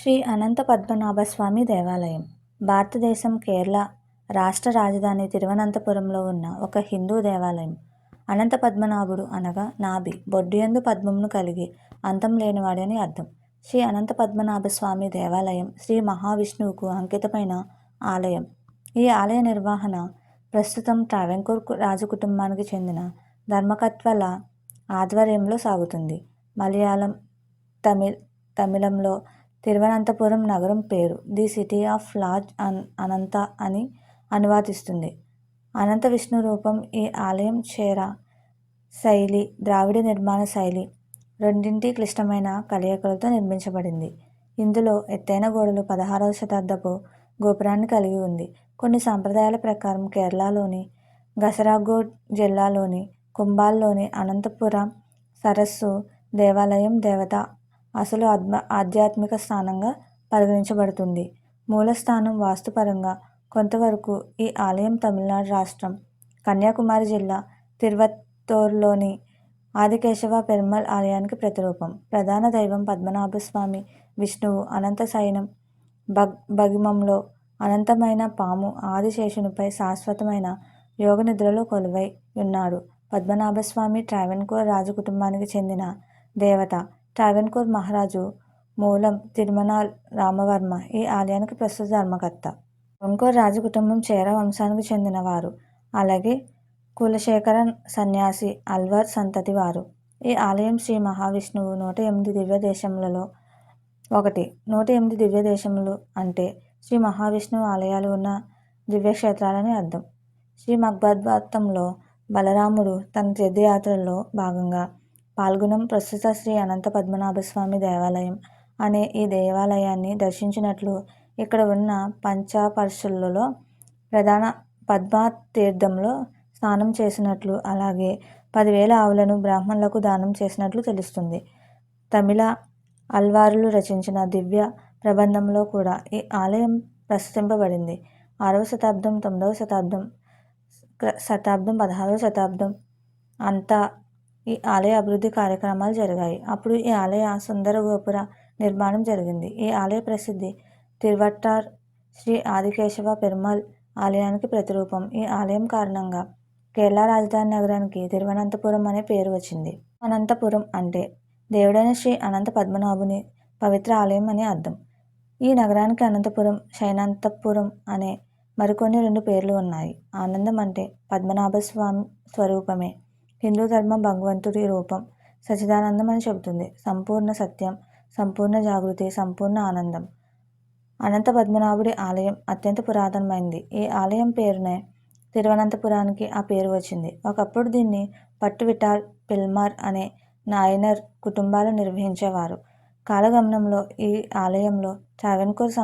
శ్రీ అనంత పద్మనాభస్వామి దేవాలయం భారతదేశం కేరళ రాష్ట్ర రాజధాని తిరువనంతపురంలో ఉన్న ఒక హిందూ దేవాలయం. అనంత పద్మనాభుడు అనగా నాభి బొడ్డుయందు పద్మమును కలిగి అంతం లేనివాడు అని అర్థం. శ్రీ అనంత పద్మనాభ స్వామి దేవాలయం శ్రీ మహావిష్ణువుకు అంకితమైన ఆలయం. ఈ ఆలయ నిర్వహణ ప్రస్తుతం ట్రావెన్కోర్ రాజకుటుంబానికి చెందిన ధర్మకర్తల ఆధ్వర్యంలో సాగుతుంది. మలయాళం, తమిళంలో తిరువనంతపురం నగరం పేరు ది సిటీ ఆఫ్ లార్డ్ అనంత అని అనువాదిస్తుంది. అనంత విష్ణు రూపం. ఈ ఆలయం చేర శైలి, ద్రావిడ నిర్మాణ శైలి రెండింటి క్లిష్టమైన కలయికలతో నిర్మించబడింది. ఇందులో ఎత్తైన గోడలు 16వ శతాబ్దపు గోపురాన్ని కలిగి ఉంది. కొన్ని సంప్రదాయాల ప్రకారం కేరళలోని కాసరగోడ్ జిల్లాలోని కుంభాల్లోని అనంతపుర సరస్సు దేవాలయం దేవత అసలు ఆధ్యాత్మిక స్థానంగా పరిగణించబడుతుంది. మూలస్థానం వాస్తుపరంగా కొంతవరకు ఈ ఆలయం తమిళనాడు రాష్ట్రం కన్యాకుమారి జిల్లా తిరువత్తూరులోని ఆదికేశవ పెరుమాళ్ ఆలయానికి ప్రతిరూపం. ప్రధాన దైవం పద్మనాభస్వామి. విష్ణువు అనంత శయనం భగిమంలో అనంతమైన పాము ఆదిశేషునిపై శాశ్వతమైన యోగ నిద్రలో కొలువై ఉన్నాడు. పద్మనాభస్వామి ట్రావెన్కోర్ రాజకుటుంబానికి చెందిన దేవత. ట్రావెన్కోర్ మహారాజు మూలం తిరుమనాల్ రామవర్మ ఈ ఆలయానికి ప్రస్తుత ధర్మకర్త. ట్రావెన్కోర్ రాజకుటుంబం చేర వంశానికి చెందిన వారు. అలాగే కులశేఖర సన్యాసి అల్వార్ సంతతి వారు. ఈ ఆలయం శ్రీ మహావిష్ణువు 108 దివ్య దేశములలో ఒకటి. 108 దివ్య దేశములు అంటే శ్రీ మహావిష్ణువు ఆలయాలు ఉన్న దివ్యక్షేత్రాలని అర్థం. శ్రీ మద్భాగవతంలో బలరాముడు తన తీర్థయాత్రలో భాగంగా పాల్గొనం ప్రస్తుత శ్రీ అనంత పద్మనాభస్వామి దేవాలయం అనే ఈ దేవాలయాన్ని దర్శించినట్లు, ఇక్కడ ఉన్న పంచపర్షులలో ప్రధాన పద్మా తీర్థంలో స్నానం చేసినట్లు, అలాగే 10,000 ఆవులను బ్రాహ్మణులకు దానం చేసినట్లు తెలుస్తుంది. తమిళ అల్వారులు రచించిన దివ్య ప్రబంధంలో కూడా ఈ ఆలయం ప్రస్తుతింపబడింది. 6వ శతాబ్దం, 9వ శతాబ్దం, 16వ శతాబ్దం అంతా ఈ ఆలయ అభివృద్ధి కార్యక్రమాలు జరిగాయి. అప్పుడు ఈ ఆలయ సుందర గోపుర నిర్మాణం జరిగింది. ఈ ఆలయ ప్రసిద్ధి తిరువట్టార్ శ్రీ ఆదికేశవ పెరుమాళ్ ఆలయానికి ప్రతిరూపం. ఈ ఆలయం కారణంగా కేరళ రాజధాని నగరానికి తిరువనంతపురం అనే పేరు వచ్చింది. అనంతపురం అంటే దేవుడైన శ్రీ అనంత పద్మనాభుని పవిత్ర ఆలయం అని అర్థం. ఈ నగరానికి అనంతపురం, శయనాంతపురం అనే మరికొన్ని 2 పేర్లు ఉన్నాయి. ఆనందం అంటే పద్మనాభ స్వామి స్వరూపమే. హిందూ ధర్మం భగవంతుడి రూపం సచ్చిదానందం అని చెబుతుంది. సంపూర్ణ సత్యం, సంపూర్ణ జాగృతి, సంపూర్ణ ఆనందం. అనంత పద్మనాభుడి ఆలయం అత్యంత పురాతనమైంది. ఈ ఆలయం పేరునే తిరువనంతపురానికి ఆ పేరు వచ్చింది. ఒకప్పుడు దీన్ని పట్టు విఠాల్ పిల్మార్ అనే నాయనర్ కుటుంబాలు నిర్వహించేవారు. కాలగమనంలో ఈ ఆలయంలో ట్రావెన్కోర్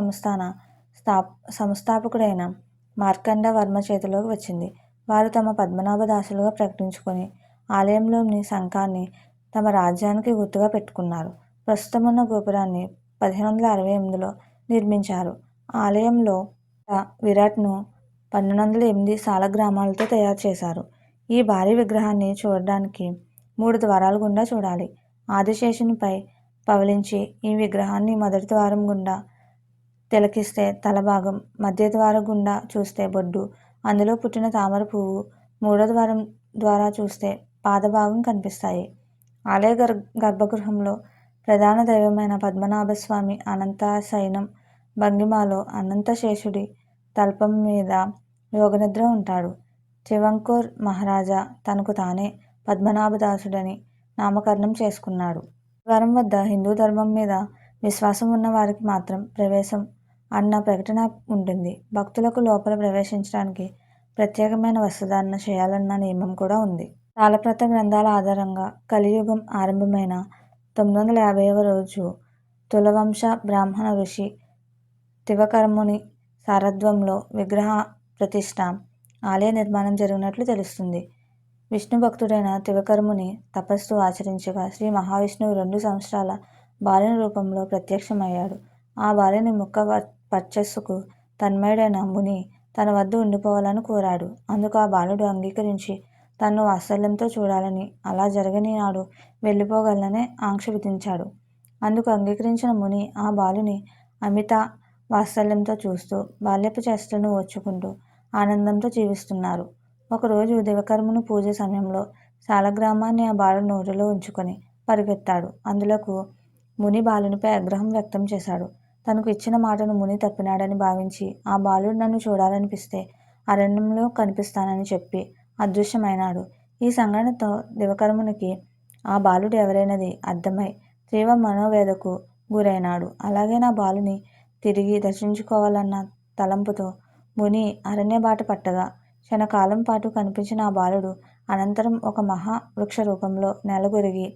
సంస్థాపకుడైన మార్కండ వర్మ చేతిలోకి వచ్చింది. వారు తమ పద్మనాభ దాసులుగా ప్రకటించుకొని ఆలయంలోని శంఖాన్ని తమ రాజ్యానికి గుర్తుగా పెట్టుకున్నారు. ప్రస్తుతమున్న గోపురాన్ని 1568లో నిర్మించారు. ఆలయంలో విరాట్ను 1208 సాలగ్రామాలతో తయారు చేశారు. ఈ భారీ విగ్రహాన్ని చూడడానికి 3 ద్వారాల గుండా చూడాలి. ఆదిశేషునిపై పవళించి ఈ విగ్రహాన్ని మొదటి ద్వారం గుండా తిలకిస్తే తలభాగం, మధ్య ద్వారం గుండా చూస్తే బొడ్డు, అందులో పుట్టిన తామర పువ్వు, మూడో ద్వారం ద్వారా చూస్తే పాదభాగం కనిపిస్తాయి. ఆలయ గర్భగృహంలో ప్రధాన దైవమైన పద్మనాభస్వామి అనంత శయనం భంగిమలో అనంతశేషుడి తల్పం మీద యోగనిద్ర ఉంటాడు. ట్రావెన్కోర్ మహారాజా తనకు తానే పద్మనాభదాసుడని నామకరణం చేసుకున్నాడు. ద్వారం వద్ద హిందూ ధర్మం మీద విశ్వాసం ఉన్న వారికి మాత్రం ప్రవేశం అన్న ప్రకటన ఉంటుంది. భక్తులకు లోపల ప్రవేశించడానికి ప్రత్యేకమైన వస్త్రధారణ చేయాలన్న నియమం కూడా ఉంది. తాళపత్ర గ్రంథాల ఆధారంగా కలియుగం ఆరంభమైన 950వ రోజు తులవంశ బ్రాహ్మణ ఋషి తివకర్ముని సారథ్యంలో విగ్రహ ప్రతిష్ఠ, ఆలయ నిర్మాణం జరిగినట్లు తెలుస్తుంది. విష్ణు భక్తుడైన తివకర్ముని తపస్సు ఆచరించగా శ్రీ మహావిష్ణువు 2 సంవత్సరాల బాలుని రూపంలో ప్రత్యక్షమయ్యాడు. ఆ బాలుని ముఖ వర్చస్సుకు తన్మయుడైన ముని తన వద్ద ఉండిపోవాలని కోరాడు. అందుకు ఆ బాలుడు అంగీకరించి తన్ను వాత్సల్యంతో చూడాలని, అలా జరగని నాడు వెళ్ళిపోగలనని ఆంక్ష విధించాడు. అందుకు అంగీకరించిన ముని ఆ బాలుని అమిత వాత్సల్యంతో చూస్తూ బాల్యపు చేష్టలను ఓర్చుకుంటూ ఆనందంతో జీవిస్తున్నారు. ఒకరోజు దివకర్మను పూజ సమయంలో శాలగ్రామాన్ని ఆ బాలుడు నోటిలో ఉంచుకొని పరిగెత్తాడు. అందులకు ముని బాలునిపై ఆగ్రహం వ్యక్తం చేశాడు. తనకు ఇచ్చిన మాటను ముని తప్పినాడని భావించి ఆ బాలుడు నన్ను చూడాలనిపిస్తే అరణ్యంలో కనిపిస్తానని చెప్పి అదృశ్యమైనాడు. ఈ సంఘటనతో దివకర్మునికి ఆ బాలుడు ఎవరైనది అర్థమై తీవ్ర మనోవేదకు గురైనాడు. అలాగే నా బాలుని తిరిగి దర్శించుకోవాలన్న తలంపుతో ముని అరణ్య బాట పట్టగా క్షణకాలం పాటు కనిపించిన ఆ బాలుడు అనంతరం ఒక మహా వృక్ష రూపంలో నెలగొరిగి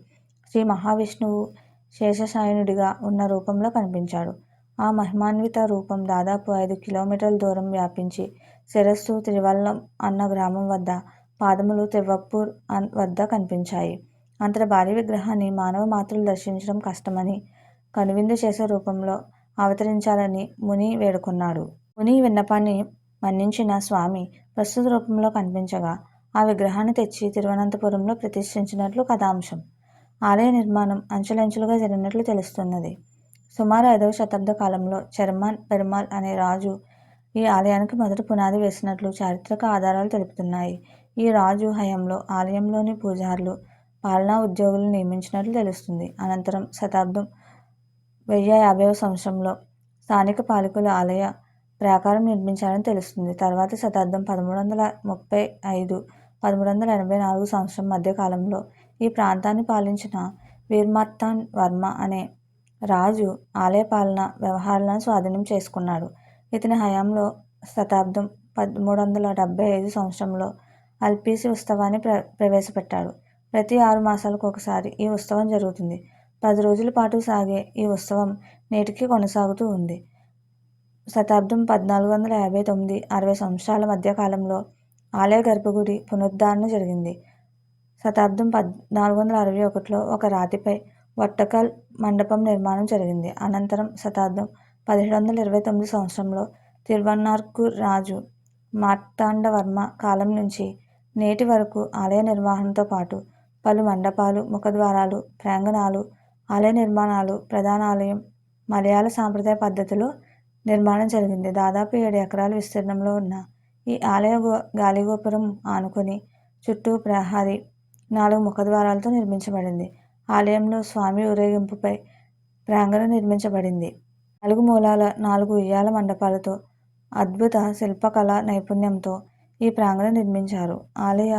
శ్రీ మహావిష్ణువు శేషశయనుడిగా ఉన్న రూపంలో కనిపించాడు. ఆ మహిమాన్విత రూపం దాదాపు 5 కిలోమీటర్ల దూరం వ్యాపించి శిరస్సు త్రివల్లం అన్న గ్రామం వద్ద, పాదములు తివ్వప్పూర్ వద్ద కనిపించాయి. అంతటి భారీ విగ్రహాన్ని మానవ మాత్రులు దర్శించడం కష్టమని కనువిందు చేసే రూపంలో అవతరించాలని ముని వేడుకున్నాడు. ముని విన్నపాన్ని మన్నించిన స్వామి ప్రస్తుత రూపంలో కనిపించగా ఆ విగ్రహాన్ని తెచ్చి తిరువనంతపురంలో ప్రతిష్ఠించినట్లు కథాంశం. ఆలయ నిర్మాణం అంచెలంచెలుగా జరిగినట్లు తెలుస్తున్నది. సుమారు 5వ శతాబ్ద కాలంలో చెర్మాన్ పెరుమాళ్ అనే రాజు ఈ ఆలయానికి మొదటి పునాది వేసినట్లు చారిత్రక ఆధారాలు తెలుపుతున్నాయి. ఈ రాజు హయాంలో ఆలయంలోని పూజారులు, పాలనా ఉద్యోగులు నియమించినట్లు తెలుస్తుంది. అనంతరం శతాబ్దం 1050వ సంవత్సరంలో స్థానిక పాలకులు ఆలయ ప్రాకారం నిర్మించారని తెలుస్తుంది. తర్వాతి శతాబ్దం 1335-1384 సంవత్సరం మధ్యకాలంలో ఈ ప్రాంతాన్ని పాలించిన వీర్మార్తాండ్ వర్మ అనే రాజు ఆలయ పాలన వ్యవహారాలను స్వాధీనం చేసుకున్నాడు. ఇతని హయాంలో శతాబ్దం 1375 సంవత్సరంలో అల్పీసి ఉత్సవాన్ని ప్రవేశపెట్టాడు. ప్రతి 6 మాసాలకు ఒకసారి ఈ ఉత్సవం జరుగుతుంది. 10 రోజుల పాటు సాగే ఈ ఉత్సవం నేటికి కొనసాగుతూ ఉంది. శతాబ్దం 1459-60 సంవత్సరాల మధ్యకాలంలో ఆలయ గర్భగుడి పునరుద్ధరణ జరిగింది. శతాబ్దం 1461లో ఒక రాతిపై వర్టకల్ మండపం నిర్మాణం జరిగింది. అనంతరం శతాబ్దం 1729 సంవత్సరంలో తిరువన్నార్కూర్ రాజు మార్తాండవర్మ కాలం నుంచి నేటి వరకు ఆలయ నిర్వహణతో పాటు పలు మండపాలు, ముఖద్వారాలు, ప్రాంగణాలు, ఆలయ నిర్మాణాలు, ప్రధాన ఆలయం మలయాళ సాంప్రదాయ పద్ధతిలో నిర్మాణం జరిగింది. దాదాపు 7 ఎకరాల విస్తీర్ణంలో ఉన్న ఈ ఆలయ గాలిగోపురం ఆనుకొని చుట్టూ ప్రహరీ, 4 ముఖద్వారాలతో నిర్మించబడింది. ఆలయంలో స్వామి ఊరేగింపుపై ప్రాంగణం నిర్మించబడింది. 4 మూలాల 4 ఉయ్యాల మండపాలతో అద్భుత శిల్పకళా నైపుణ్యంతో ఈ ప్రాంగణం నిర్మించారు. ఆలయ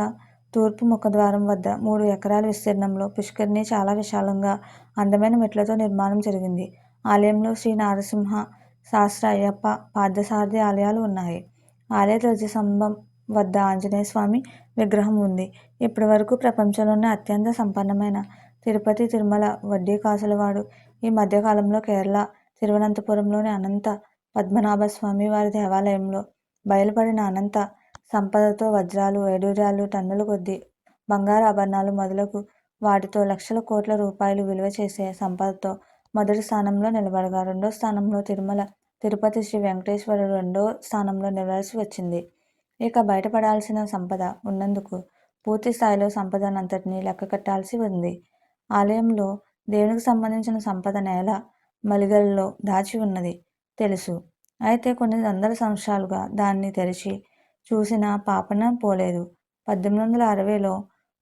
తూర్పు ముఖద్వారం వద్ద 3 ఎకరాల విస్తీర్ణంలో పుష్కరిణి చాలా విశాలంగా అందమైన మెట్లతో నిర్మాణం జరిగింది. ఆలయంలో శ్రీ నారసింహ, శాస్త్ర అయ్యప్ప, పార్థసారథి ఆలయాలు ఉన్నాయి. ఆలయ ధ్వజస్తంభం వద్ద ఆంజనేయ స్వామి విగ్రహం ఉంది. ఇప్పటి వరకు ప్రపంచంలోనే అత్యంత సంపన్నమైన తిరుపతి తిరుమల వడ్డీ కాసులవాడు ఈ మధ్యకాలంలో కేరళ తిరువనంతపురంలోని అనంత పద్మనాభస్వామి వారి దేవాలయంలో బయలుపడిన అనంత సంపదతో వజ్రాలు, వైడూర్యాలు, టన్నుల కొద్దీ బంగారు ఆభరణాలు మొదలగు వాటితో లక్షల కోట్ల రూపాయలు విలువ చేసే సంపదతో మొదటి స్థానంలో నిలబడగా, రెండో స్థానంలో తిరుపతి శ్రీ వెంకటేశ్వరుడు రెండో స్థానంలో నిలవాల్సి వచ్చింది. ఇక బయటపడాల్సిన సంపద ఉన్నందుకు పూర్తి స్థాయిలో సంపదనంతటినీ లెక్క కట్టాల్సి ఉంది. ఆలయంలో దేవునికి సంబంధించిన సంపద నేల మలిగల్లో దాచి ఉన్నది తెలుసు. అయితే కొన్ని వందల సంవత్సరాలుగా దాన్ని తెరిచి చూసిన పాపన పోలేదు. 1860లో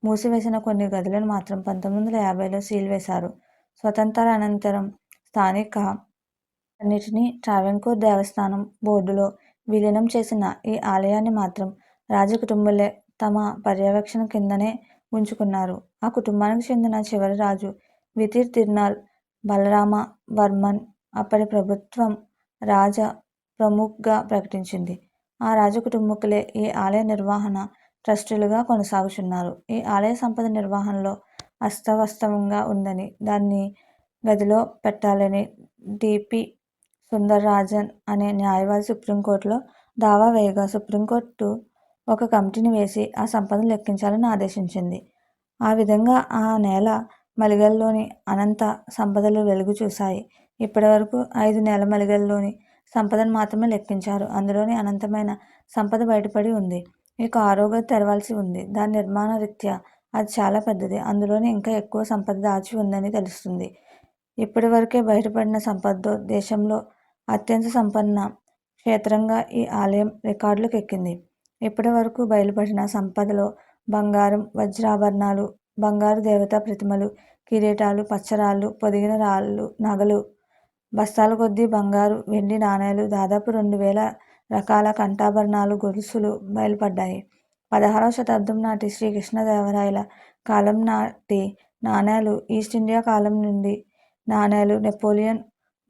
మూసివేసిన కొన్ని గదులను మాత్రం 1950లో సీల్ వేశారు. స్వతంత్రానంతరం స్థానిక అన్నిటినీ ట్రావెన్కోర్ దేవస్థానం బోర్డులో విలీనం చేసిన ఈ ఆలయాన్ని మాత్రం రాజకుటుంబాలే తమ పర్యవేక్షణ కిందనే ఉంచుకున్నారు. ఆ కుటుంబానికి చెందిన చివరి రాజు వితిర్ తిరునాల్ బలరామ వర్మన్ అప్పటి ప్రభుత్వం రాజ ప్రముఖ్గా ప్రకటించింది. ఆ రాజకుటుంబకులే ఈ ఆలయ నిర్వహణ ట్రస్టులుగా కొనసాగుతున్నారు. ఈ ఆలయ సంపద నిర్వహణలో అస్తవ్యస్తంగా ఉందని, దాన్ని గదిలో పెట్టాలని డి.పి. సుందర్రాజన్ అనే న్యాయవాది సుప్రీంకోర్టులో దావా వేయగా సుప్రీంకోర్టు ఒక కమిటీని వేసి ఆ సంపదను లెక్కించాలని ఆదేశించింది. ఆ విధంగా ఆ నేల మలిగల్లోని అనంత సంపదలు వెలుగు చూశాయి. ఇప్పటి వరకు 5 నేల మలిగల్లోని సంపదను మాత్రమే లెక్కించారు. అందులోని అనంతమైన సంపద బయటపడి ఉంది. ఇక 6వ గది తెరవాల్సి ఉంది. దాని నిర్మాణ రీత్యా అది చాలా పెద్దది. అందులోని ఇంకా ఎక్కువ సంపద దాచి ఉందని తెలుస్తుంది. ఇప్పటి వరకే బయటపడిన సంపదతో దేశంలో అత్యంత సంపన్న క్షేత్రంగా ఈ ఆలయం రికార్డులకు ఎక్కింది. ఇప్పటి వరకు బయలుపడిన సంపదలో బంగారం, వజ్రాభరణాలు, బంగారు దేవతా ప్రతిమలు, కిరీటాలు, పచ్చరాళ్ళు, పొదిగిన రాళ్ళు, నగలు, బస్తాల కొద్దీ బంగారు, వెండి నాణేలు, దాదాపు 2000 రకాల కంఠాభరణాలు, గొలుసులు బయలుపడ్డాయి. 16వ శతాబ్దం నాటి శ్రీకృష్ణదేవరాయల కాలం నాటి నాణేలు, ఈస్ట్ ఇండియా కాలం నుండి నాణేలు, నెపోలియన్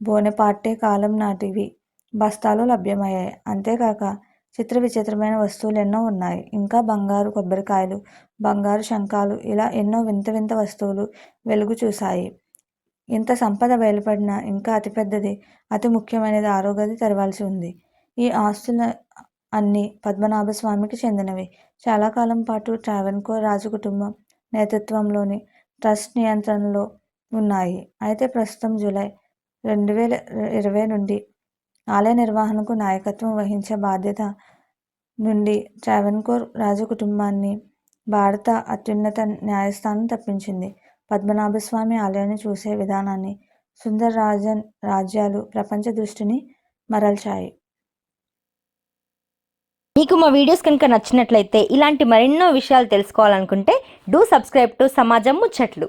బోనపార్టే కాలం నాటివి బస్తాలు లభ్యమయ్యాయి. అంతేకాక చిత్ర విచిత్రమైన వస్తువులు ఎన్నో ఉన్నాయి. ఇంకా బంగారు కొబ్బరికాయలు, బంగారు శంఖాలు, ఇలా ఎన్నో వింత వింత వస్తువులు వెలుగు చూశాయి. ఇంత సంపద బయలుపడినా ఇంకా అతిపెద్దది, అతి ముఖ్యమైనది 6వ గది తెరవాల్సి ఉంది. ఈ ఆస్తులు అన్నీ పద్మనాభస్వామికి చెందినవి. చాలా కాలం పాటు ట్రావెన్కోర్ రాజకుటుంబం నేతృత్వంలోని ట్రస్ట్ నియంత్రణలో ఉన్నాయి. అయితే ప్రస్తుతం జూలై 2020 నుండి ఆలయ నిర్వహణకు నాయకత్వం వహించే బాధ్యత నుండి ట్రావెన్కోర్ రాజకుటుంబాన్ని భారత అత్యున్నత న్యాయస్థానం తప్పించింది. పద్మనాభస్వామి ఆలయాన్ని చూసే విధానాన్ని సుందరరాజన్ రాజ్యాలు ప్రపంచ దృష్టిని మరల్చాయి. మీకు మా వీడియోస్ కనుక నచ్చినట్లయితే ఇలాంటి మరెన్నో విషయాలు తెలుసుకోవాలనుకుంటే డూ సబ్స్క్రైబ్ టు సమాజం ముచ్చట్లు.